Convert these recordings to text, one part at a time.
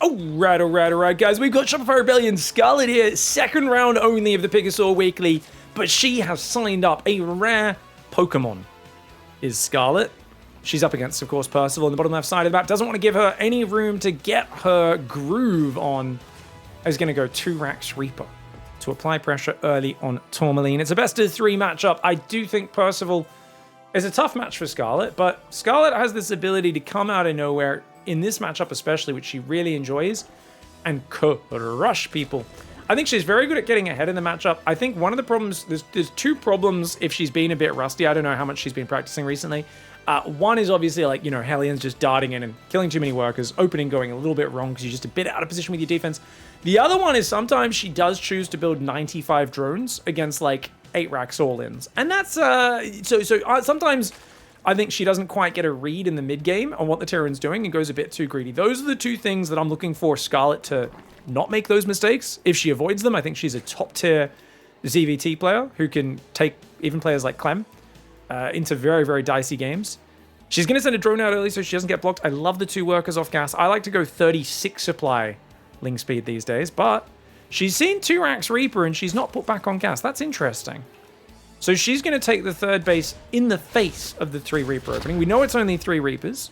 Alright, guys. We've got Shopify Rebellion Scarlett here. Second round only of the Pigstarcraft Weekly, but she has signed up a rare Pokemon. Is Scarlett. She's up against, of course, Percival on the bottom left side of the map. Doesn't want to give her any room to get her groove on. Is going to go 2-Rax Reaper to apply pressure early on Tourmaline. It's a best of 3 matchup. I do think Percival is a tough match for Scarlett, but Scarlett has this ability to come out of nowhere in this matchup especially, which she really enjoys, and crush people. I think she's very good at getting ahead in the matchup. I think one of the problems, there's 2 problems if she's been a bit rusty. I don't know how much she's been practicing recently. One is obviously like, you know, Hellions just darting in and killing too many workers, opening going a little bit wrong because you're just a bit out of position with your defense. The other one is sometimes she does choose to build 95 drones against like 8 racks all-ins. And that's, sometimes I think she doesn't quite get a read in the mid-game on what the Terran's doing and goes a bit too greedy. Those are the 2 things that I'm looking for Scarlett to not make those mistakes. If she avoids them, I think she's a top-tier ZvT player who can take even players like Clem into very, very dicey games. She's going to send a drone out early so she doesn't get blocked. I love the 2 workers off gas. I like to go 36 supply ling speed these days, but she's seen 2-Rax Reaper and she's not put back on gas. That's interesting. So she's going to take the 3rd base in the face of the 3 Reaper opening. We know it's only 3 Reapers.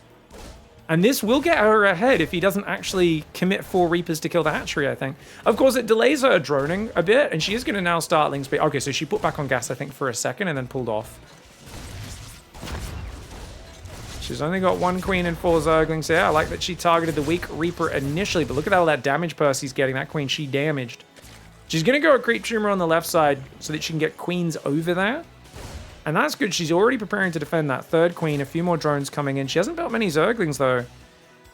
And this will get her ahead if he doesn't actually commit 4 Reapers to kill the hatchery, I think. Of course, it delays her droning a bit, and she is going to now start ling speed. Okay, so she put back on gas, I think, for a second and then pulled off. She's only got 1 queen and 4 zerglings here. I like that she targeted the weak Reaper initially, but look at all that damage Percy's getting. That queen she damaged. She's going to go a creep tumor on the left side so that she can get queens over there. And that's good. She's already preparing to defend that 3rd queen. A few more drones coming in. She hasn't built many zerglings, though.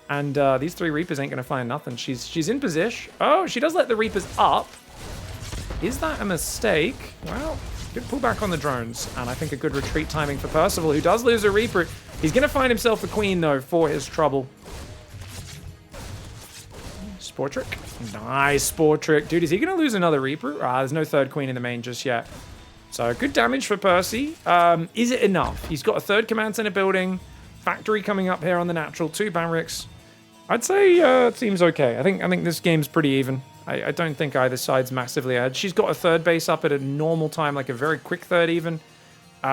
And these 3 Reapers ain't going to find nothing. She's in position. Oh, she does let the Reapers up. Is that a mistake? Well, good pullback on the drones. And I think a good retreat timing for Percival, who does lose a Reaper. He's going to find himself a queen, though, for his trouble. Spore Trick. Nice Spore Trick. Dude, is he going to lose another Reaper? There's no 3rd queen in the main just yet. So good damage for Percy. Is it enough? He's got a 3rd command center building. Factory coming up here on the natural. 2 barracks. I'd say it seems okay. I think this game's pretty even. I don't think either side's massively ahead. She's got a 3rd base up at a normal time, like a very quick 3rd even.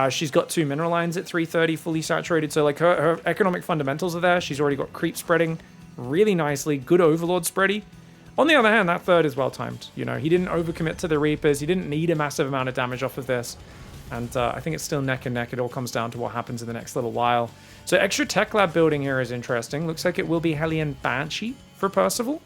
She's got 2 mineral lines at 330, fully saturated. So like her economic fundamentals are there. She's already got creep spreading really nicely. Good overlord spready. On the other hand, that 3rd is well timed. You know, he didn't overcommit to the Reapers. He didn't need a massive amount of damage off of this. And I think it's still neck and neck. It all comes down to what happens in the next little while. So extra tech lab building here is interesting. Looks like it will be Hellion Banshee for Percival.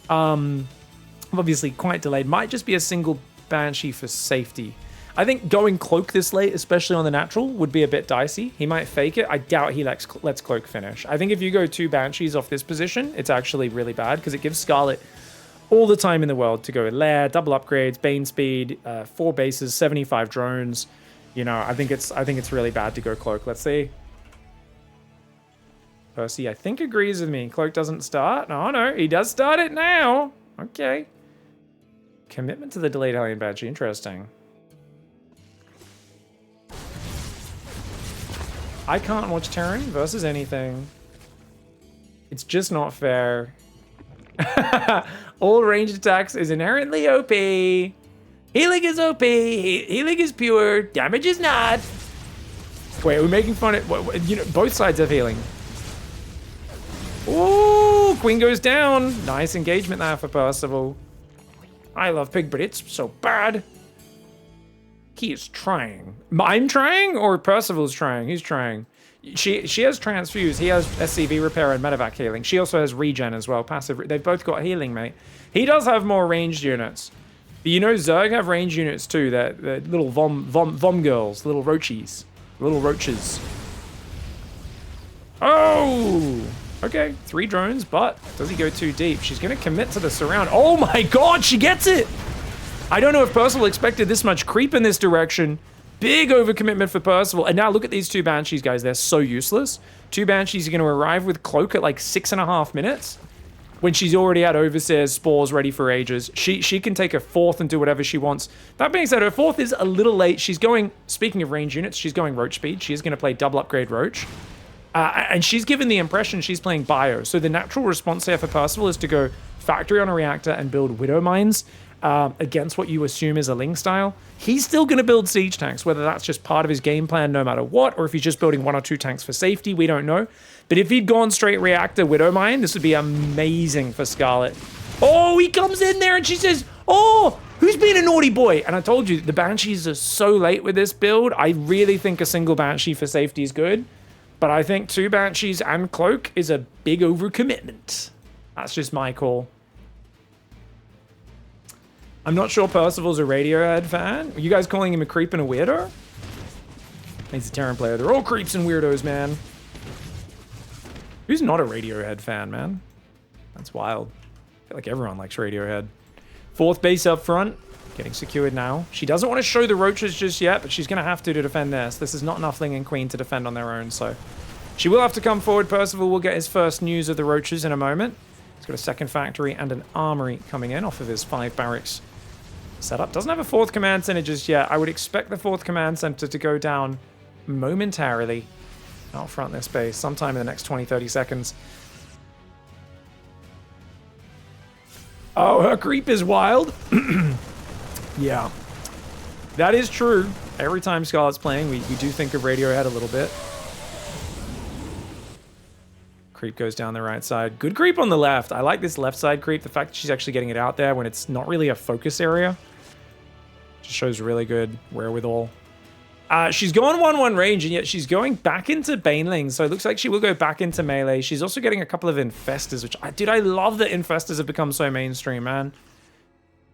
Obviously quite delayed. Might just be a single Banshee for safety. I think going Cloak this late, especially on the natural, would be a bit dicey. He might fake it. I doubt he lets Cloak finish. I think if you go 2 Banshees off this position, it's actually really bad because it gives Scarlett all the time in the world to go Lair, double upgrades, Bane speed, 4 bases, 75 drones. You know, I think it's really bad to go Cloak. Let's see. Percy, I think, agrees with me. Cloak doesn't start. No, he does start it now. Okay. Commitment to the delayed Hellion Banshee. Interesting. I can't watch Terran versus anything. It's just not fair. All ranged attacks is inherently OP. Healing is OP. Healing is pure. Damage is not. Wait, are we making fun of... You know, both sides have healing. Ooh, queen goes down. Nice engagement there for Percival. I love Pig, but it's so bad. He is trying. I'm trying, or Percival's trying? He's trying. She has Transfuse. He has SCV Repair and Medevac healing. She also has Regen as well. Passive. They've both got healing, mate. He does have more ranged units. But you know, Zerg have ranged units too. They're little vom girls, little roaches. Little roaches. Oh! Okay, 3 drones, but does he go too deep? She's going to commit to the surround. Oh my god, she gets it! I don't know if Percival expected this much creep in this direction. Big overcommitment for Percival. And now look at these 2 Banshees, guys. They're so useless. 2 Banshees are going to arrive with Cloak at like 6.5 minutes. When she's already had Overseer's spores ready for ages. She can take a 4th and do whatever she wants. That being said, her 4th is a little late. She's going, speaking of range units, she's going Roach speed. She is going to play double upgrade Roach. And she's given the impression she's playing bio. So the natural response here for Percival is to go factory on a reactor and build Widow Mines against what you assume is a Ling style. He's still going to build siege tanks, whether that's just part of his game plan no matter what, or if he's just building 1 or 2 tanks for safety, we don't know. But if he'd gone straight reactor Widow Mine, this would be amazing for Scarlett. Oh, he comes in there and she says, oh, who's been a naughty boy? And I told you, the Banshees are so late with this build. I really think a single Banshee for safety is good. But I think 2 Banshees and Cloak is a big overcommitment. That's just my call. I'm not sure Percival's a Radiohead fan. Are you guys calling him a creep and a weirdo? He's a Terran player. They're all creeps and weirdos, man. Who's not a Radiohead fan, man? That's wild. I feel like everyone likes Radiohead. 4th base up front. Getting secured now. She doesn't want to show the roaches just yet, but she's going to have to defend this. This is not enough Ling and Queen to defend on their own, so she will have to come forward. Percival will get his first news of the roaches in a moment. He's got a 2nd factory and an armory coming in off of his 5 barracks setup. Doesn't have a 4th command center just yet. I would expect the 4th command center to go down momentarily out front this base sometime in the next 20-30 seconds. Oh, her creep is wild. Yeah, that is true. Every time Scarlett's playing, we do think of Radiohead a little bit. Creep goes down the right side. Good creep on the left. I like this left side creep. The fact that she's actually getting it out there when it's not really a focus area just shows really good wherewithal. She's going 1-1 range, and yet she's going back into Baneling, so it looks like she will go back into melee. She's also getting a couple of Infestors, which, dude, I love that Infestors have become so mainstream, man.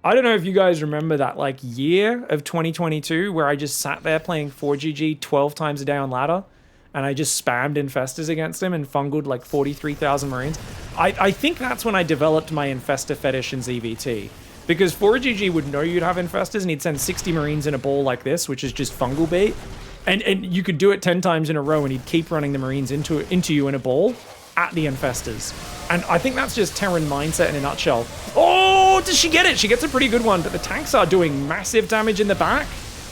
I don't know if you guys remember that, like, year of 2022 where I just sat there playing 4GG 12 times a day on ladder, and I just spammed Infestors against him and fungled, like, 43,000 Marines. I think that's when I developed my Infestor fetish in ZvT. Because 4GG would know you'd have Infestors, and he'd send 60 Marines in a ball like this, which is just fungal bait. And you could do it 10 times in a row, and he'd keep running the Marines into you in a ball at the Infestors. And I think that's just Terran mindset in a nutshell. Oh, does she get it? She gets a pretty good one, but the tanks are doing massive damage in the back.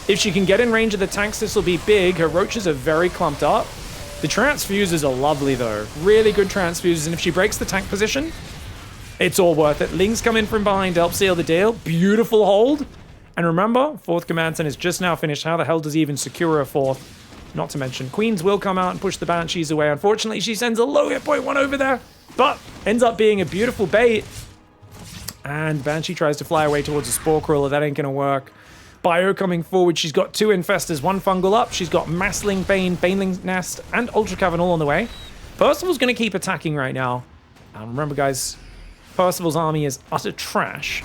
If she can get in range of the tanks, this will be big. Her roaches are very clumped up. The transfuses are lovely, though. Really good transfuses, and if she breaks the tank position, it's all worth it. Ling's come in from behind to help seal the deal. Beautiful hold. And remember, 4th command center is just now finished. How the hell does he even secure a 4th? Not to mention, Queens will come out and push the Banshees away. Unfortunately, she sends a low hit point one over there, but ends up being a beautiful bait. And Banshee tries to fly away towards a Spore Crawler. That ain't gonna work. Bio coming forward. She's got 2 Infestors, 1 Fungal up. She's got Massling, Bane, Baneling Nest, and Ultra Cavern all on the way. Percival's gonna keep attacking right now. Remember, guys, Percival's army is utter trash,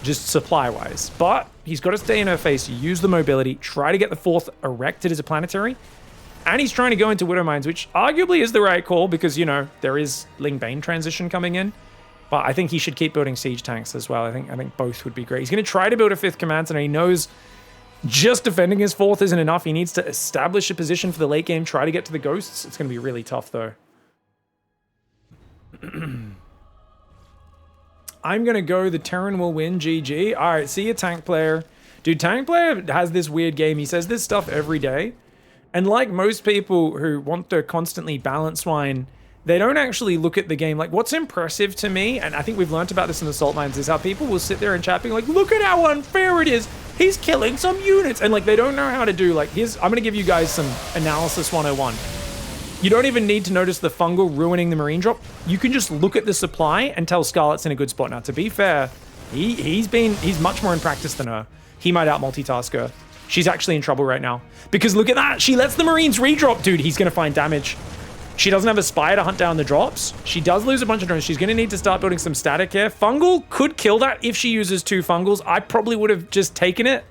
just supply-wise. But he's got to stay in her face, use the mobility, try to get the 4th erected as a planetary. And he's trying to go into Widow Mines, which arguably is the right call because, you know, there is Ling Bane transition coming in. But I think he should keep building siege tanks as well. I think both would be great. He's going to try to build a 5th command center. He knows just defending his 4th isn't enough. He needs to establish a position for the late game, try to get to the ghosts. It's going to be really tough, though. I'm going to go the Terran will win, GG. All right, see you, Tank Player. Dude, Tank Player has this weird game. He says this stuff every day. And like most people who want to constantly balance swine, they don't actually look at the game. Like, what's impressive to me, and I think we've learned about this in the Salt Mines, is how people will sit there and chat being like, look at how unfair it is. He's killing some units. And like, they don't know how to do, like, I'm going to give you guys some analysis 101. You don't even need to notice the fungal ruining the Marine drop. You can just look at the supply and tell Scarlett's in a good spot. Now, to be fair, he's much more in practice than her. He might out multitask her. She's actually in trouble right now. Because look at that. She lets the Marines redrop. Dude, he's going to find damage. She doesn't have a spy to hunt down the drops. She does lose a bunch of drones. She's going to need to start building some static here. Fungal could kill that if she uses 2 fungals. I probably would have just taken it.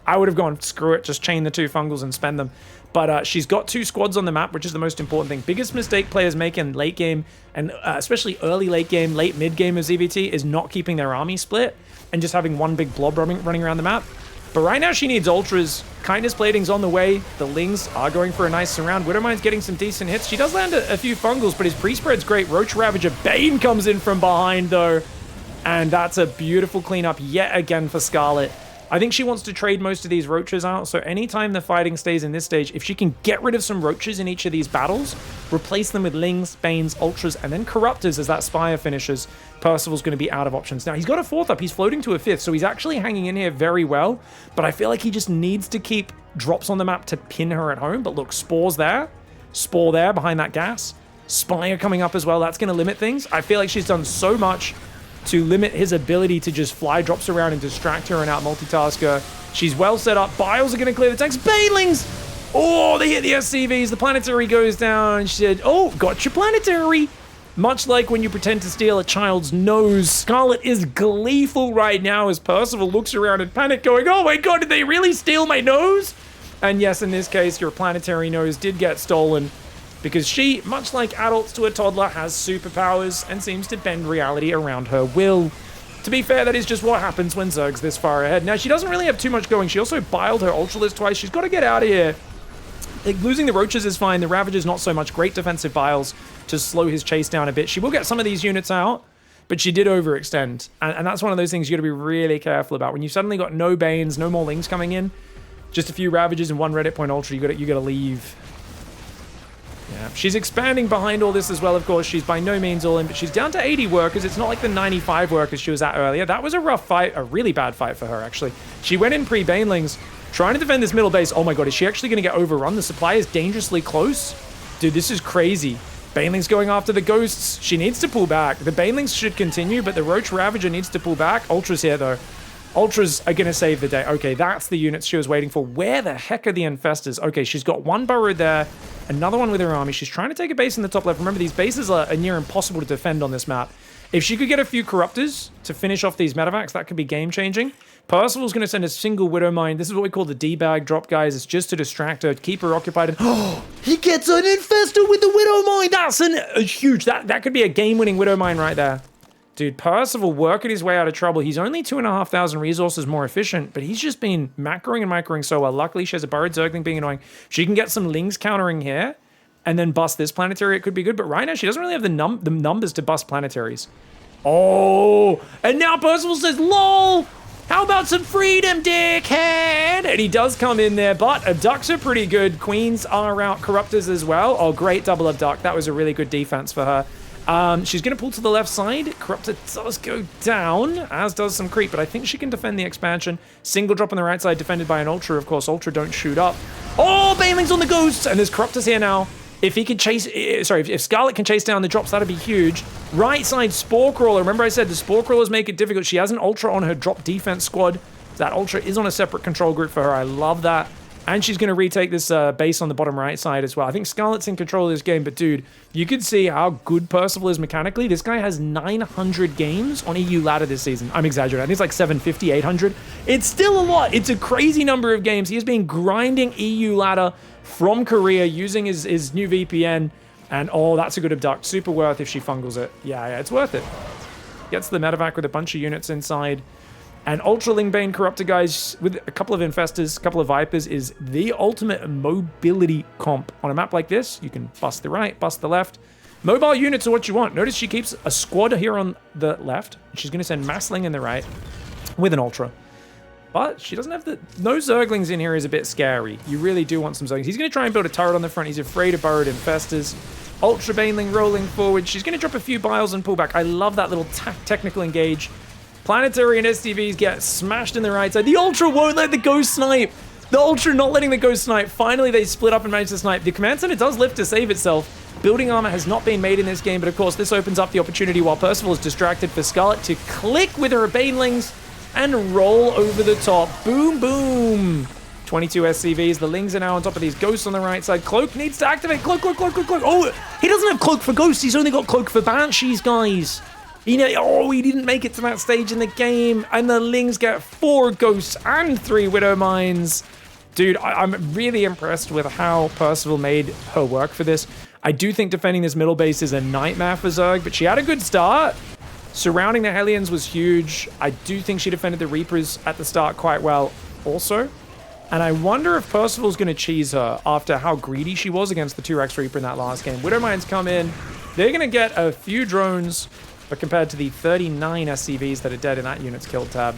I would have gone, screw it, just chain the 2 fungals and spend them. But she's got 2 squads on the map, which is the most important thing. Biggest mistake players make in late game, and especially early late game, late mid game of ZvT, is not keeping their army split and just having one big blob running around the map. But right now she needs ultras. Kindness plating's on the way. The Lings are going for a nice surround. Widowmine's getting some decent hits. She does land a few fungals, but his pre-spread's great. Roach Ravager Bane comes in from behind, though. And that's a beautiful cleanup yet again for Scarlett. I think she wants to trade most of these roaches out, so anytime the fighting stays in this stage, if she can get rid of some roaches in each of these battles, replace them with Lings, Banes, Ultras, and then Corruptors as that Spire finishes, Percival's going to be out of options. Now, he's got a 4th up, he's floating to a 5th, so he's actually hanging in here very well, but I feel like he just needs to keep drops on the map to pin her at home. But look, Spore there behind that gas, Spire coming up as well, that's going to limit things. I feel like she's done so much to limit his ability to just fly drops around and distract her and out-multitask her. She's well set up. Biles are going to clear the tanks. Banelings! Oh, they hit the SCVs. The planetary goes down. She said, oh, got your planetary. Much like when you pretend to steal a child's nose. Scarlett is gleeful right now as Percival looks around in panic going, oh my god, did they really steal my nose? And yes, in this case, your planetary nose did get stolen, because she, much like adults to a toddler, has superpowers and seems to bend reality around her will. To be fair, that is just what happens when Zerg's this far ahead. Now, she doesn't really have too much going. She also biled her Ultralist twice. She's got to get out of here. Like, losing the Roaches is fine. The Ravagers, not so much. Great defensive biles to slow his chase down a bit. She will get some of these units out, but she did overextend. And that's one of those things you got to be really careful about. When you've suddenly got no Banes, no more Lings coming in, just a few Ravagers and one Reddit point Ultra, you got to leave. Yeah, she's expanding behind all this as well, of course. She's by no means all in, but she's down to 80 workers. It's not like the 95 workers she was at earlier. That was a rough fight, a really bad fight for her, actually. She went in pre-Banelings, trying to defend this middle base. Oh my god, is she actually going to get overrun? The supply is dangerously close. Dude, this is crazy. Banelings going after the ghosts. She needs to pull back. The Banelings should continue, but the Roach Ravager needs to pull back. Ultra's here, though. Ultras are going to save the day. Okay, that's the units she was waiting for. Where the heck are the Infestors? Okay, she's got one burrowed there, another one with her army. She's trying to take a base in the top left. Remember, these bases are near impossible to defend on this map. If she could get a few Corruptors to finish off these medevacs, that could be game-changing. Percival's going to send a single Widow Mine. This is what we call the D-bag drop, guys. It's just to distract her, keep her occupied. And oh, he gets an Infestor with the Widow Mine! That's a huge... That could be a game-winning Widow Mine right there. Dude, Percival working his way out of trouble. He's only 2,500 resources more efficient, but he's just been macroing and microing so well. Luckily, she has a Burrowed Zergling being annoying. She can get some Lings countering here and then bust this planetary. It could be good, but right now she doesn't really have the numbers to bust planetaries. Oh, and now Percival says, lol, how about some freedom, dickhead? And he does come in there, but abducts are pretty good. Queens are out, Corruptors as well. Oh, great double abduct. That was a really good defense for her. She's going to pull to the left side. Corruptor does go down, as does some creep, but I think she can defend the expansion. Single drop on the right side, defended by an Ultra, of course. Ultra don't shoot up. Oh, Banelings on the Ghosts! And there's Corruptors here now. If he can chase... Sorry, if Scarlett can chase down the drops, that'd be huge. Right side, Spore Crawler. Remember I said the Spore Crawlers make it difficult. She has an Ultra on her drop defense squad. That Ultra is on a separate control group for her. I love that. And she's going to retake this base on the bottom right side as well. I think Scarlett's in control of this game, but dude, you can see how good Percival is mechanically. This guy has 900 games on EU ladder this season. I'm exaggerating. I think it's like 750, 800. It's still a lot. It's a crazy number of games. He has been grinding EU ladder from Korea using his new VPN. And oh, that's a good abduct. Super worth if she fungles it. Yeah, it's worth it. Gets the medevac with a bunch of units inside. And Ultraling Bane Corruptor, guys, with a couple of Infestors, a couple of Vipers, is the ultimate mobility comp. On a map like this, you can bust the right, bust the left. Mobile units are what you want. Notice she keeps a squad here on the left. She's going to send Massling in the right with an Ultra. But she doesn't have the... No Zerglings in here is a bit scary. You really do want some Zerglings. He's going to try and build a turret on the front. He's afraid of Burrowed Infestors. Ultra Baneling rolling forward. She's going to drop a few biles and pull back. I love that little technical engage. Planetary and STVs get smashed in the right side. The Ultra won't let the Ghost snipe. The Ultra not letting the Ghost snipe. Finally, they split up and manage to snipe. The Command Center does lift to save itself. Building armor has not been made in this game, but of course, this opens up the opportunity while Percival is distracted for Scarlett to click with her Banelings and roll over the top. Boom, boom. 22 SCVs. The Lings are now on top of these Ghosts on the right side. Cloak needs to activate. Cloak, cloak, cloak, cloak, cloak. Oh, he doesn't have Cloak for Ghosts. He's only got Cloak for Banshees, guys. You know, oh, he didn't make it to that stage in the game, and the Lings get 4 Ghosts and 3 Widow Mines. Dude, I'm really impressed with how Percival made her work for this. I do think defending this middle base is a nightmare for Zerg, but she had a good start. Surrounding the Hellions was huge. I do think she defended the Reapers at the start quite well also. And I wonder if Percival's going to cheese her after how greedy she was against the 2-Rex Reaper in that last game. Widow Mines come in. They're going to get a few drones, but compared to the 39 SCVs that are dead in that unit's kill tab,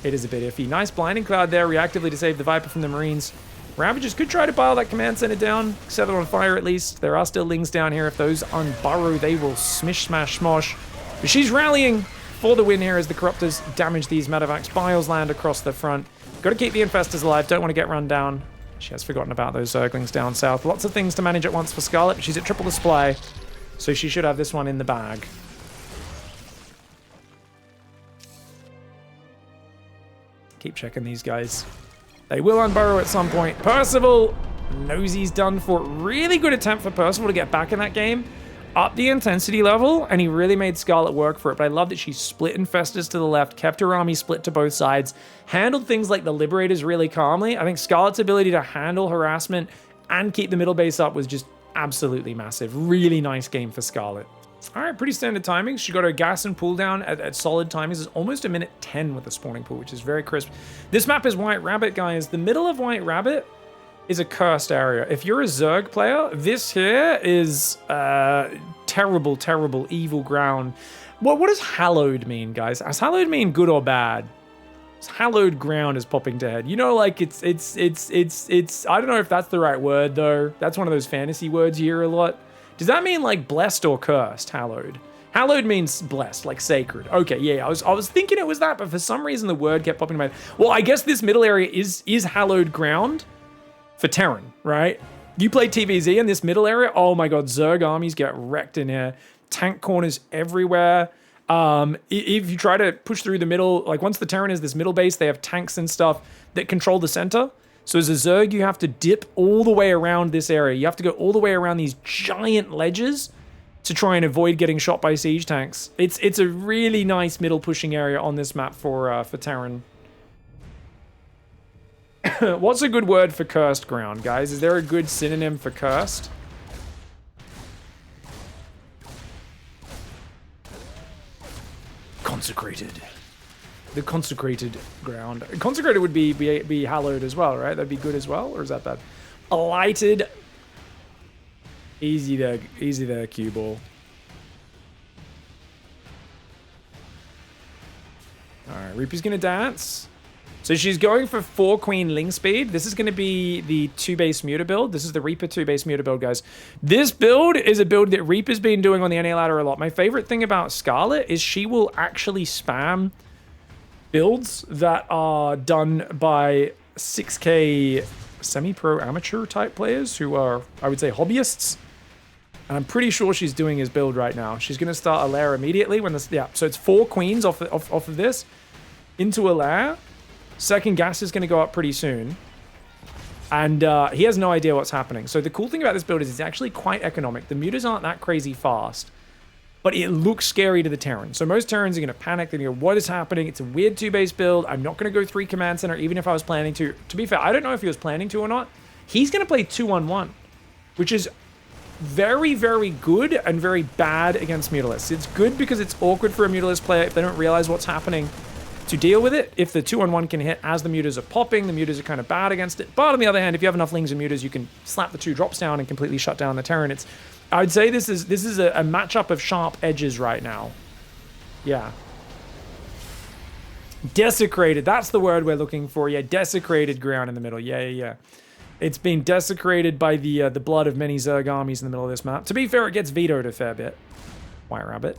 It is a bit iffy. Nice blinding cloud there, reactively to save the Viper from the Marines. Ravagers could try to pile that command center down, set it on fire at least. There are still Lings down here. If those unburrow, they will smish, smash, smosh. But she's rallying for the win here as the Corruptors damage these Medevacs. Biles land across the front. Got to keep the Infestors alive. Don't want to get run down. She has forgotten about those Zerglings down south. Lots of things to manage at once for Scarlett. She's at triple the supply, so she should have this one in the bag. Keep checking these guys. They will unburrow at some point. Percival knows he's done for. Really good attempt for Percival to get back in that game. Up the intensity level, and he really made Scarlett work for it. But I love that she split Infestors to the left, kept her army split to both sides, handled things like the Liberators really calmly. I think Scarlett's ability to handle harassment and keep the middle base up was just absolutely massive. Really nice game for Scarlett. All right, pretty standard timings. She got her gas and pull down at solid timings. It's almost a minute 10 with the spawning pool, which is very crisp. This map is White Rabbit, guys. The middle of White Rabbit is a cursed area. If you're a Zerg player, this here is terrible, terrible, evil ground. What does hallowed mean, guys? Does hallowed mean good or bad? Hallowed ground is popping to head. You know, like it's I don't know if that's the right word though. That's one of those fantasy words you hear a lot. Does that mean like blessed or cursed, hallowed? Hallowed means blessed, like sacred. Okay, yeah, I was thinking it was that, but for some reason the word kept popping in my head. Well, I guess this middle area is hallowed ground for Terran, right? You play TVZ in this middle area, oh my god, Zerg armies get wrecked in here. Tank corners everywhere. If you try to push through the middle, like once the Terran is this middle base, they have tanks and stuff that control the center. So as a Zerg, you have to dip all the way around this area. You have to go all the way around these giant ledges to try and avoid getting shot by siege tanks. It's a really nice middle pushing area on this map for Terran. What's a good word for cursed ground, guys? Is there a good synonym for cursed? Consecrated. The consecrated ground. Consecrated would be hallowed as well, right? That'd be good as well, or is that bad? Alighted. Easy there, cue ball. All right, Reaper's gonna dance. So she's going for 4 Queen Ling speed. This is going to be the 2-base Muta build. This is the Reaper 2-base Muta build, guys. This build is a build that Reaper's been doing on the NA ladder a lot. My favorite thing about Scarlett is she will actually spam builds that are done by 6K semi-pro amateur type players who are, I would say, hobbyists. And I'm pretty sure she's doing his build right now. She's going to start a lair immediately when this, yeah. So it's 4 queens off of this into a lair. Second gas is going to go up pretty soon. And he has no idea what's happening. So the cool thing about this build is it's actually quite economic. The mutas aren't that crazy fast, but it looks scary to the Terran. So most Terrans are going to panic. They're going to go, what is happening? It's a weird 2-base build. I'm not going to go 3 command center, even if I was planning to. To be fair, I don't know if he was planning to or not. He's going to play 2-1-1, which is very, very good and very bad against Mutalisks. It's good because it's awkward for a Mutalisk player if they don't realize what's happening to deal with it. If the 2-on-1 can hit as the mutas are popping, the mutas are kind of bad against it. But on the other hand, if you have enough Lings and mutas, you can slap the 2 drops down and completely shut down the Terran. I'd say this is a matchup of sharp edges right now. Yeah. Desecrated. That's the word we're looking for. Yeah, desecrated ground in the middle. Yeah. It's been desecrated by the blood of many Zerg armies in the middle of this map. To be fair, it gets vetoed a fair bit. White Rabbit.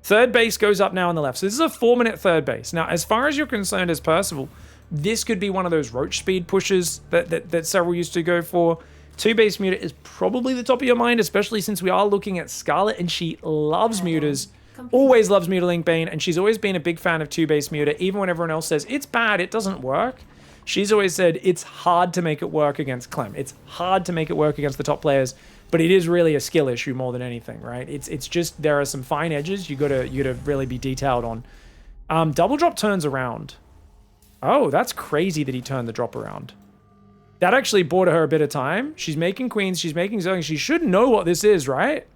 Third base goes up now on the left. So this is a 4-minute third base. Now, as far as you're concerned as Percival, this could be one of those roach speed pushes that several used to go for. 2-base Muta is probably the top of your mind, especially since we are looking at Scarlett and she loves mutas. Always loves Mutaling Bane, and she's always been a big fan of 2-base Muta, even when everyone else says, it's bad, it doesn't work. She's always said, it's hard to make it work against Clem. It's hard to make it work against the top players. But it is really a skill issue more than anything, right? It's just there are some fine edges you gotta really be detailed on. Double drop turns around. Oh, that's crazy that he turned the drop around. That actually bought her a bit of time. She's making queens, she's making zerglings. She should know what this is, right?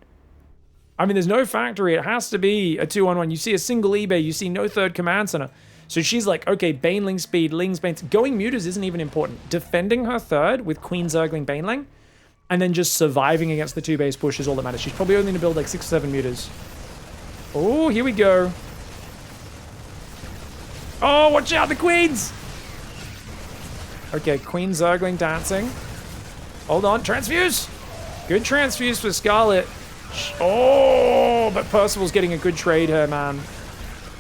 I mean, there's no factory. It has to be a 2-on-1. You see a single eBay, you see no third command center. So she's like, okay, Baneling speed, Ling's Bane. Going mutas isn't even important. Defending her third with Queen Zergling Baneling, and then just surviving against the 2-base push is all that matters. She's probably only going to build like 6 or 7 mutas. Oh, here we go. Oh, watch out, the queens! Okay, Queen Zergling dancing. Hold on, transfuse! Good transfuse for Scarlett. Oh, but Percival's getting a good trade here, man.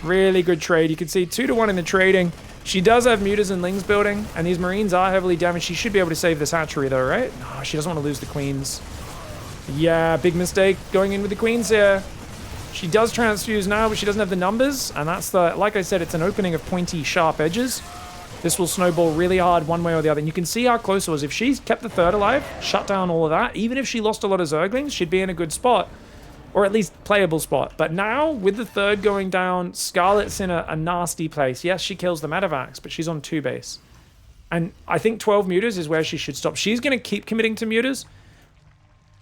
Really good trade. You can see 2-to-1 in the trading. She does have mutas and lings building, and these marines are heavily damaged. She should be able to save this hatchery, though, right? No, she doesn't want to lose the queens. Yeah, big mistake going in with the queens here. She does transfuse now, but she doesn't have the numbers, and that's the, like I said, it's an opening of pointy, sharp edges. This will snowball really hard one way or the other, and you can see how close it was. If she's kept the third alive, shut down all of that, even if she lost a lot of Zerglings, she'd be in a good spot, or at least playable spot. But now, with the third going down, Scarlett's in a nasty place. Yes, she kills the Medivacs, but she's on 2 base. And I think 12 mutas is where she should stop. She's going to keep committing to mutas.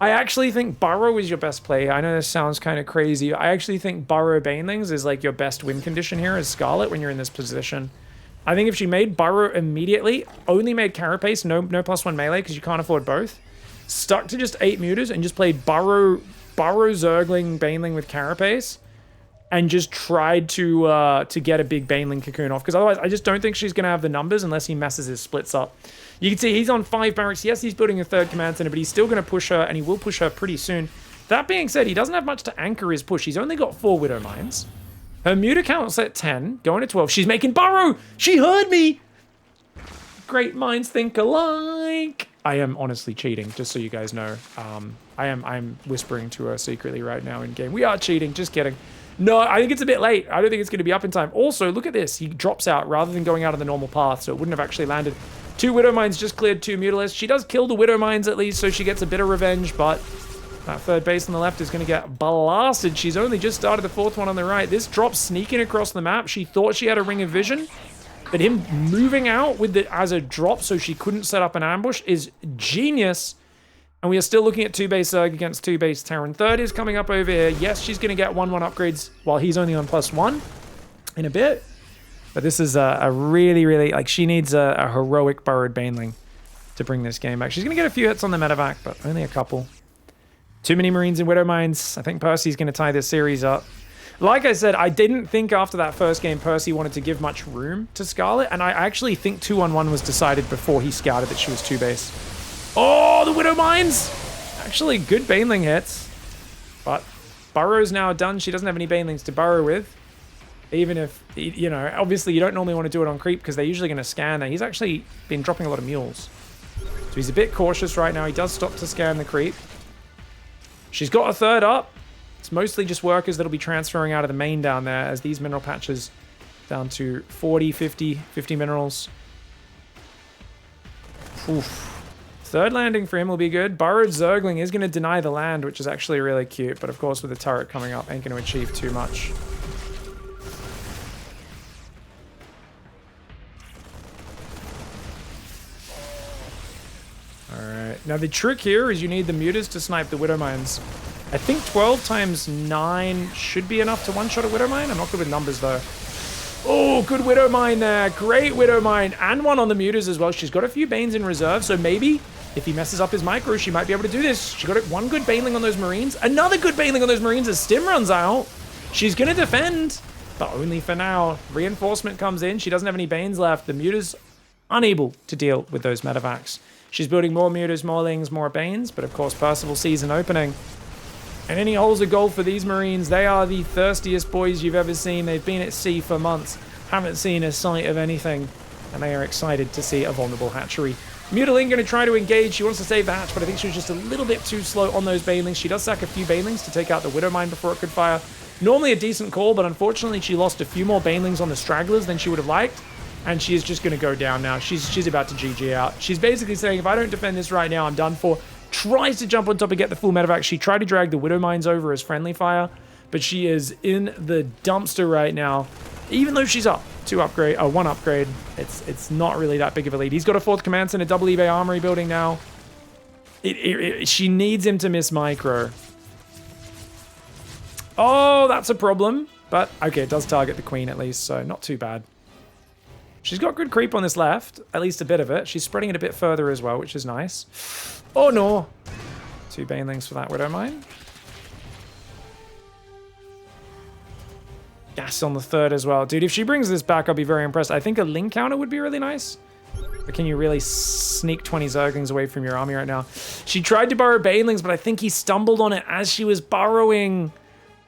I actually think Burrow is your best play. I know this sounds kind of crazy. I actually think Burrow Banelings is like your best win condition here as Scarlett when you're in this position. I think if she made Burrow immediately, only made Carapace, no +1 melee because you can't afford both, stuck to just 8 mutas and just played Burrow Zergling Baneling with Carapace and just tried to get a big Baneling cocoon off, because otherwise I just don't think she's going to have the numbers unless he messes his splits up. You can see he's on 5 barracks. Yes, he's building a 3rd command center, but he's still going to push her, and he will push her pretty soon. That being said, he doesn't have much to anchor his push. He's only got 4 Widow Mines. Her muta count's at 10, going to 12. She's making Burrow! She heard me! Great minds think alike. I am honestly cheating, just so you guys know. I'm whispering to her secretly right now in game. We are cheating, just kidding. No, I think it's a bit late. I don't think it's going to be up in time. Also, look at this. He drops out rather than going out on the normal path, so it wouldn't have actually landed. 2 Widow Mines just cleared 2 Mutalisks. She does kill the Widow Mines at least, so she gets a bit of revenge, but that 3rd base on the left is going to get blasted. She's only just started the 4th one on the right. This drop sneaking across the map. She thought she had a Ring of Vision, but him moving out with it as a drop so she couldn't set up an ambush is genius. And we are still looking at 2 base Zerg against 2 base Terran. 3rd is coming up over here. Yes, she's going to get 1/1 upgrades while he's only on +1 in a bit. But this is a really, really, like, she needs a heroic Burrowed Baneling to bring this game back. She's going to get a few hits on the medevac, but only a couple. Too many Marines and Widow Mines. I think Percy's going to tie this series up. Like I said, I didn't think after that first game Percy wanted to give much room to Scarlett, and I actually think 2-on-1 was decided before he scouted that she was 2 base. Oh, the Widow Mines! Actually, good Baneling hits. But Burrow's now done. She doesn't have any Banelings to burrow with. Even if, you know, obviously you don't normally want to do it on creep because they're usually going to scan there. He's actually been dropping a lot of mules. So he's a bit cautious right now. He does stop to scan the creep. She's got a 3rd up. It's mostly just workers that'll be transferring out of the main down there as these mineral patches down to 40, 50 minerals. Oof. 3rd landing for him will be good. Burrowed Zergling is going to deny the land, which is actually really cute. But of course, with the turret coming up, ain't going to achieve too much. Alright. Now the trick here is you need the mutas to snipe the Widow Mines. I think 12 times 9 should be enough to one-shot a Widow Mine. I'm not good with numbers, though. Oh, good Widow Mine there. Great Widow Mine. And one on the mutas as well. She's got a few Banes in reserve, so maybe if he messes up his micro, she might be able to do this. She got one good Baneling on those Marines. Another good Baneling on those Marines as Stim runs out. She's going to defend, but only for now. Reinforcement comes in. She doesn't have any Banes left. The mutas unable to deal with those medevacs. She's building more mutas, more lings, more Banes, but of course Percival sees an opening. And any holes of gold for these Marines. They are the thirstiest boys you've ever seen. They've been at sea for months, haven't seen a sight of anything, and they are excited to see a vulnerable hatchery. Mutaling going to try to engage. She wants to save the hatch, but I think she was just a little bit too slow on those Banelings. She does sack a few Banelings to take out the Widow Mine before it could fire. Normally a decent call, but unfortunately she lost a few more Banelings on the stragglers than she would have liked, and she is just going to go down now. She's about to GG out. She's basically saying, if I don't defend this right now, I'm done for. Tries to jump on top and get the full medevac. She tried to drag the Widow Mines over as friendly fire, but she is in the dumpster right now. Even though she's up 1 upgrade, it's not really that big of a lead. He's got a 4th command center, double eBay armory building now. She needs him to miss micro. Oh, that's a problem. But okay, it does target the queen at least, so not too bad. She's got good creep on this left, at least a bit of it. She's spreading it a bit further as well, which is nice. Oh no! 2 Banelings for that Widow Mine. Yeah, gas on the third as well. Dude, if she brings this back, I'll be very impressed. I think a Ling counter would be really nice. But can you really sneak 20 Zerglings away from your army right now? She tried to burrow Banelings, but I think he stumbled on it as she was burrowing.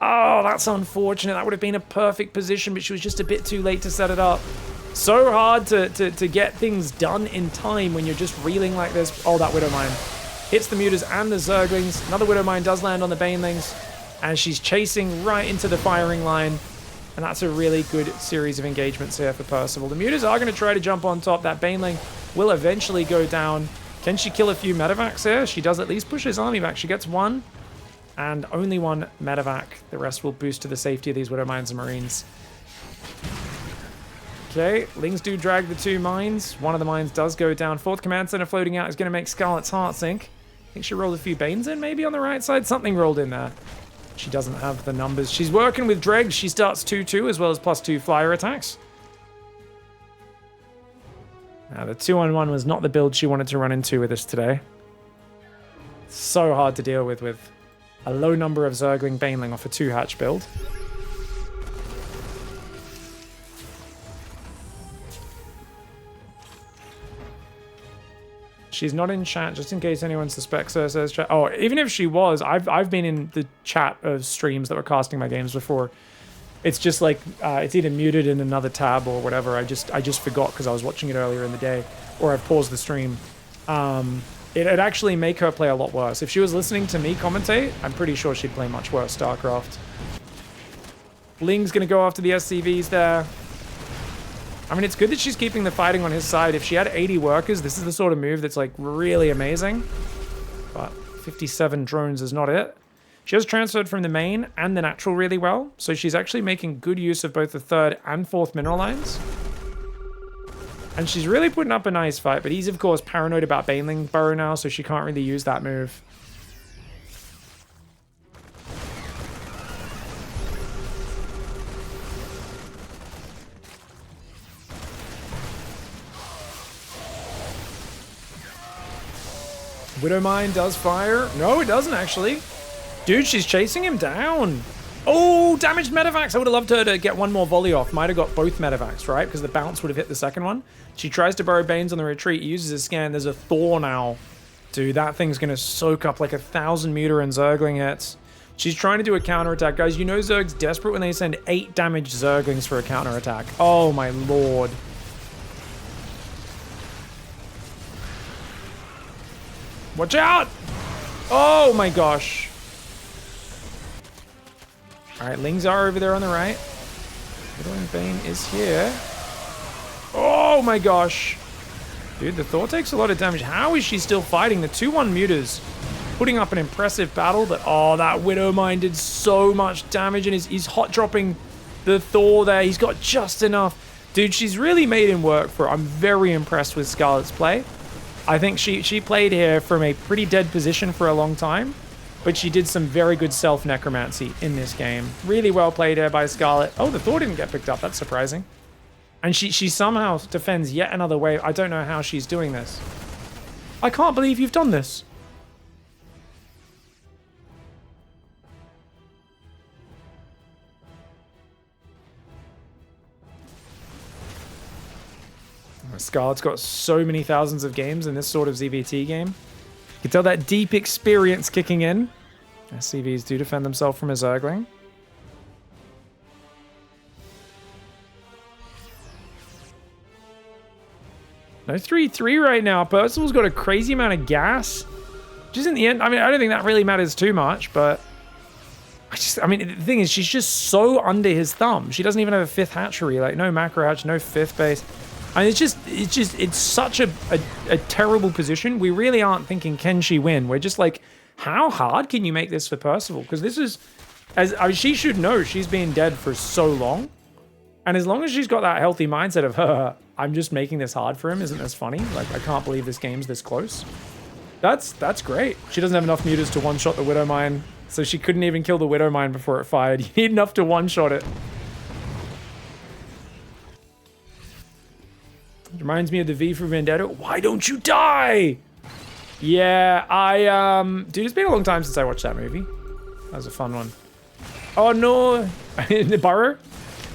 Oh, that's unfortunate. That would have been a perfect position, but she was just a bit too late to set it up. So hard to get things done in time when you're just reeling like this. Oh, that Widowmine hits the Mutas and the Zerglings. Another Widowmine does land on the Banelings, and she's chasing right into the firing line. And that's a really good series of engagements here for Percival. The Mutas are going to try to jump on top. That Baneling will eventually go down. Can she kill a few medevacs here? She does at least push his army back. She gets one, and only one medevac. The rest will boost to the safety of these Widowmines and Marines. Okay, Lings do drag the 2 mines. One of the mines does go down. 4th Command Center floating out is going to make Scarlett's heart sink. I think she rolled a few Banes in, maybe on the right side. Something rolled in there. She doesn't have the numbers. She's working with Dregs. She starts 2-2 as well as +2 flyer attacks. Now, the 2-on-1 was not the build she wanted to run into with us today. So hard to deal with a low number of Zergling Baneling off a 2-hatch build. She's not in chat, just in case anyone suspects her, says chat. Oh, even if she was, I've been in the chat of streams that were casting my games before. It's just like, it's either muted in another tab or whatever. I just forgot because I was watching it earlier in the day, or I've paused the stream. It'd actually make her play a lot worse. If she was listening to me commentate, I'm pretty sure she'd play much worse StarCraft. Ling's gonna go after the SCVs there. I mean, it's good that she's keeping the fighting on his side. If she had 80 workers, this is the sort of move that's, like, really amazing. But 57 drones is not it. She has transferred from the main and the natural really well, so she's actually making good use of both the 3rd and 4th mineral lines. And she's really putting up a nice fight, but he's, of course, paranoid about Baneling Burrow now, so she can't really use that move. Widowmine does fire. No, it doesn't actually. Dude, she's chasing him down. Oh, damaged medevacs. I would have loved her to get one more volley off. Might have got both medevacs, right? Because the bounce would have hit the second one. She tries to burrow Banes on the retreat, uses a scan. There's a Thor now. Dude, that thing's going to soak up like 1,000 meter and Zergling hits. She's trying to do a counterattack. Guys, you know Zerg's desperate when they send 8 damaged Zerglings for a counterattack. Oh my lord. Watch out! Oh my gosh. Alright, Lings are over there on the right. Widowing Bane is here. Oh my gosh. Dude, the Thor takes a lot of damage. How is she still fighting? The 2-1 Mutas putting up an impressive battle, but oh, that Widowmine did so much damage, and he's hot dropping the Thor there. He's got just enough. Dude, she's really made him work for it. I'm very impressed with Scarlett's play. I think she played here from a pretty dead position for a long time, but she did some very good self-necromancy in this game. Really well played here by Scarlett. Oh, the Thor didn't get picked up. That's surprising. And she somehow defends yet another wave. I don't know how she's doing this. I can't believe you've done this. Scarlett's got so many thousands of games in this sort of ZvT game. You can tell that deep experience kicking in. SCVs do defend themselves from a Zergling. No 3-3 right now. Percival's got a crazy amount of gas. Just in the end, I mean, I don't think that really matters too much, but I mean, the thing is, she's just so under his thumb. She doesn't even have a 5th hatchery, like no macro hatch, no 5th base. And it's such a terrible position. We really aren't thinking, can she win? We're just like, how hard can you make this for Percival? Because this is, I mean, she should know she's been dead for so long. And as long as she's got that healthy mindset of, I'm just making this hard for him, isn't this funny? Like, I can't believe this game's this close. That's great. She doesn't have enough mutas to one-shot the Widowmine, so she couldn't even kill the Widowmine before it fired. You need enough to one-shot it. It reminds me of the V for Vendetta. Why don't you die? Yeah, dude, it's been a long time since I watched that movie. That was a fun one. Oh no, the burrow.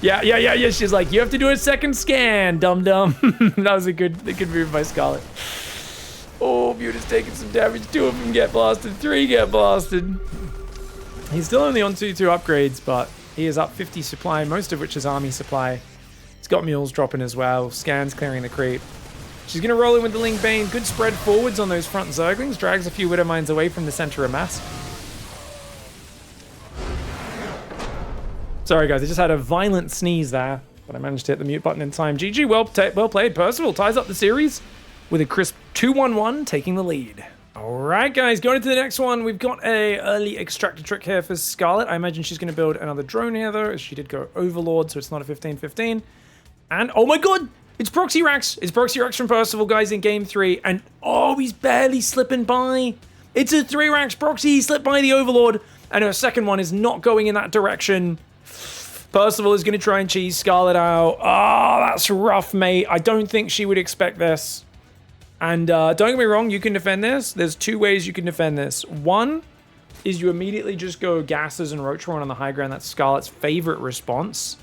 Yeah. She's like, you have to do a second scan, dum-dum. That was a good move by Scarlett. Oh, Muta's taking some damage. 2 of them get blasted. 3 get blasted. He's still only on 2-2 upgrades, but he is up 50 supply, most of which is army supply. He's got mules dropping as well. Scans clearing the creep. She's going to roll in with the Ling Bane. Good spread forwards on those front Zerglings. Drags a few Widow Mines away from the center of mass. Sorry, guys. I just had a violent sneeze there, but I managed to hit the mute button in time. GG, well played. Percival ties up the series with a crisp 2-1-1, taking the lead. All right, guys, going into the next one. We've got a early extractor trick here for Scarlett. I imagine she's going to build another drone here, though, as she did go Overlord, so it's not a 15-15. And, oh my god, it's Proxy Rax. It's Proxy Rax from Percival, guys, in game 3. And, oh, he's barely slipping by. It's a 3 Rax Proxy. He slipped by the Overlord. And her second one is not going in that direction. Percival is going to try and cheese Scarlett out. Oh, that's rough, mate. I don't think she would expect this. And don't get me wrong, you can defend this. There's 2 ways you can defend this. One is you immediately just go gases and Roachhorn on the high ground. That's Scarlett's favorite response.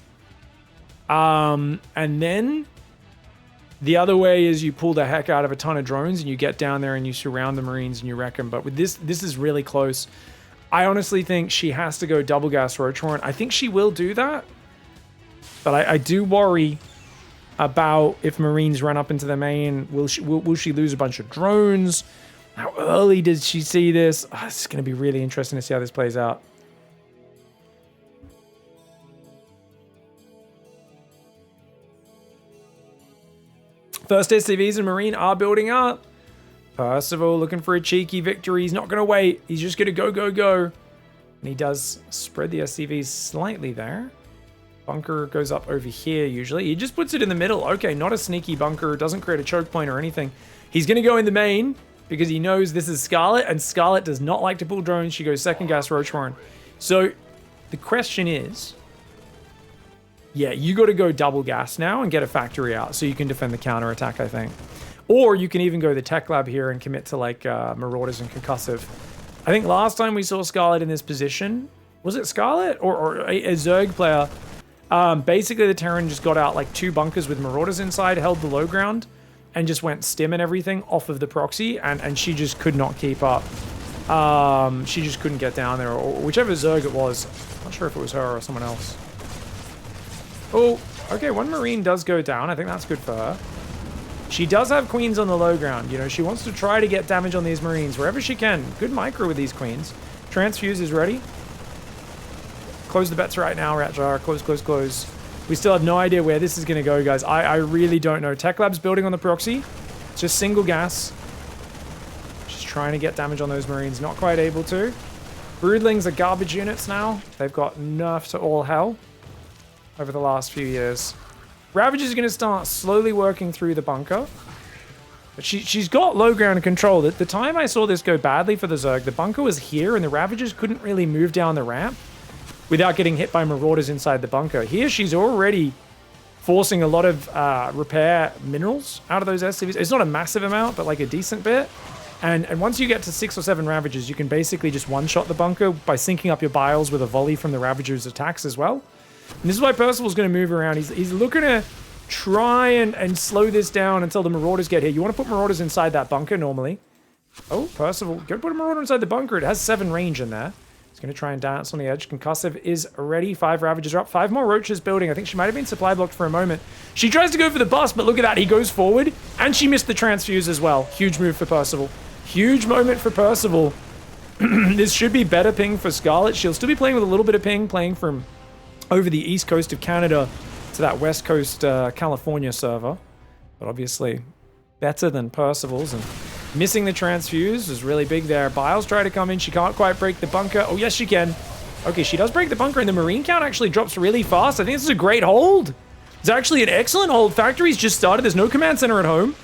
And then the other way is you pull the heck out of a ton of drones and you get down there and you surround the Marines and you wreck them. But with this is really close. I honestly think she has to go double gas Roachhorn. I think she will do that. But I do worry about if Marines run up into the main. Will she lose a bunch of drones? How early did she see this? Oh, it's going to be really interesting to see how this plays out. First SCVs and Marine are building up. Percival looking for a cheeky victory. He's not going to wait. He's just going to go. And he does spread the SCVs slightly there. Bunker goes up over here usually. He just puts it in the middle. Okay, not a sneaky bunker. Doesn't create a choke point or anything. He's going to go in the main because he knows this is Scarlett, and Scarlett does not like to pull drones. She goes second gas Roachhorn. So the question is, yeah, you got to go double gas now and get a factory out so you can defend the counter attack, I think. Or you can even go the tech lab here and commit to like Marauders and Concussive. I think last time we saw Scarlett in this position, was it Scarlett or a Zerg player? Basically, the Terran just got out like 2 bunkers with Marauders inside, held the low ground, and just went stim and everything off of the proxy, and she just could not keep up. She just couldn't get down there, or whichever Zerg it was. Not sure if it was her or someone else. Oh, okay, 1 Marine does go down. I think that's good for her. She does have Queens on the low ground. You know, she wants to try to get damage on these Marines wherever she can. Good micro with these Queens. Transfuse is ready. Close the bets right now, Ratjar. Close. We still have no idea where this is going to go, guys. I really don't know. Tech Lab's building on the proxy. It's just single gas. Just trying to get damage on those Marines. Not quite able to. Broodlings are garbage units now. They've got nerfed to all hell over the last few years. Ravage is going to start slowly working through the bunker. But she's got low ground control. The time I saw this go badly for the Zerg, the bunker was here and the Ravagers couldn't really move down the ramp without getting hit by Marauders inside the bunker. Here, she's already forcing a lot of repair minerals out of those SCVs. It's not a massive amount, but like a decent bit. And once you get to 6 or 7 Ravagers, you can basically just one-shot the bunker by syncing up your biles with a volley from the Ravagers' attacks as well. And this is why Percival's going to move around. He's looking to try and slow this down until the Marauders get here. You want to put Marauders inside that bunker normally. Oh, Percival, go put a Marauder inside the bunker. It has 7 range in there. He's going to try and dance on the edge. Concussive is ready. 5 Ravagers are up. 5 more Roaches building. I think she might have been supply blocked for a moment. She tries to go for the bust, but look at that. He goes forward, and she missed the transfuse as well. Huge move for Percival. Huge moment for Percival. This should be better ping for Scarlett. She'll still be playing with a little bit of ping, playing from over the east coast of Canada to that west coast California server. But obviously better than Percival's, and missing the transfuse is really big there. Biles try to come in. She can't quite break the bunker. Oh, yes, she can. Okay, she does break the bunker, and the Marine count actually drops really fast. I think this is a great hold. It's actually an excellent hold. Factory's just started. There's no command center at home.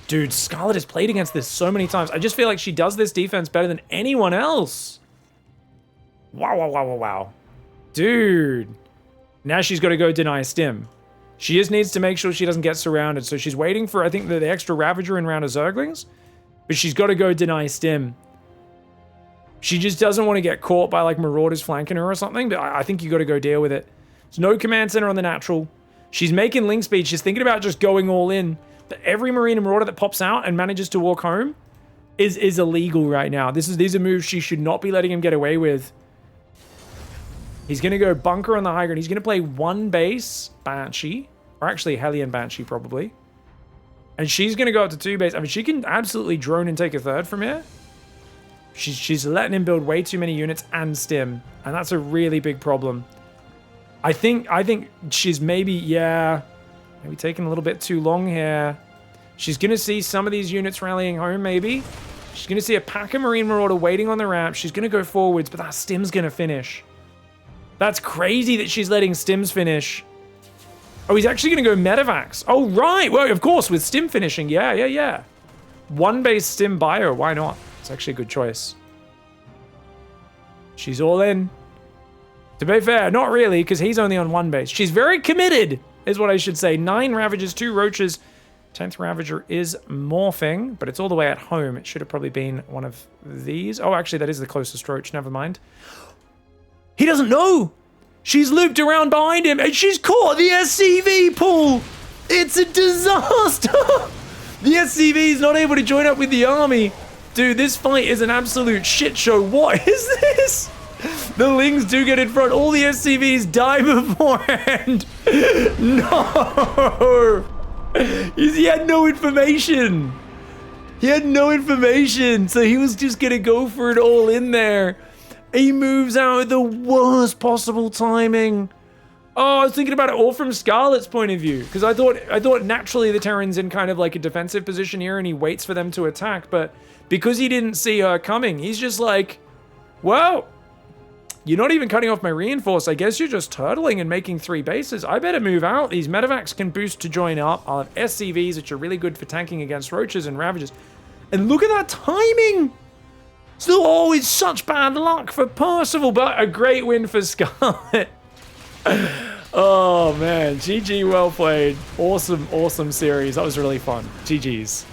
Dude, Scarlett has played against this so many times. I just feel like she does this defense better than anyone else. Wow. Dude. Now she's got to go deny stim. She just needs to make sure she doesn't get surrounded. So she's waiting for, I think, the extra Ravager in round of Zerglings. But she's got to go deny stim. She just doesn't want to get caught by, like, Marauders flanking her or something. But I think you got to go deal with it. There's no command center on the natural. She's making link speed. She's thinking about just going all in. But every Marine and Marauder that pops out and manages to walk home is illegal right now. These are moves she should not be letting him get away with. He's going to go bunker on the high ground. He's going to play one base Banshee. Or actually Hellion Banshee probably. And she's going to go up to 2 base. I mean, she can absolutely drone and take a third from here. She's letting him build way too many units and stim. And that's a really big problem. I think she's maybe taking a little bit too long here. She's going to see some of these units rallying home, maybe. She's going to see a pack of Marine Marauder waiting on the ramp. She's going to go forwards, but that stim's going to finish. That's crazy that she's letting stims finish. Oh, he's actually going to go Medivacs. Oh, right. Well, of course, with stim finishing. Yeah. One base stim bio. Why not? It's actually a good choice. She's all in. To be fair, not really, because he's only on 1 base. She's very committed, is what I should say. 9 Ravagers, 2 Roaches. 10th Ravager is morphing, but it's all the way at home. It should have probably been one of these. Oh, actually, that is the closest Roach. Never mind. He doesn't know. She's looped around behind him, and she's caught the SCV pull. It's a disaster. The SCV is not able to join up with the army. Dude, this fight is an absolute shit show. What is this? The Lings do get in front. All the SCVs die beforehand. No. He had no information. He had no information. So he was just going to go for it all in there. He moves out at the worst possible timing. Oh, I was thinking about it all from Scarlett's point of view. Because I thought naturally the Terran's in kind of like a defensive position here and he waits for them to attack. But because he didn't see her coming, he's just like, well, you're not even cutting off my reinforce. I guess you're just turtling and making 3 bases. I better move out. These Medivacs can boost to join up. I'll have SCVs, which are really good for tanking against Roaches and Ravagers. And look at that timing. Still always such bad luck for Percival, but a great win for Scarlett. Oh, man. GG, well played. Awesome series. That was really fun. GG's.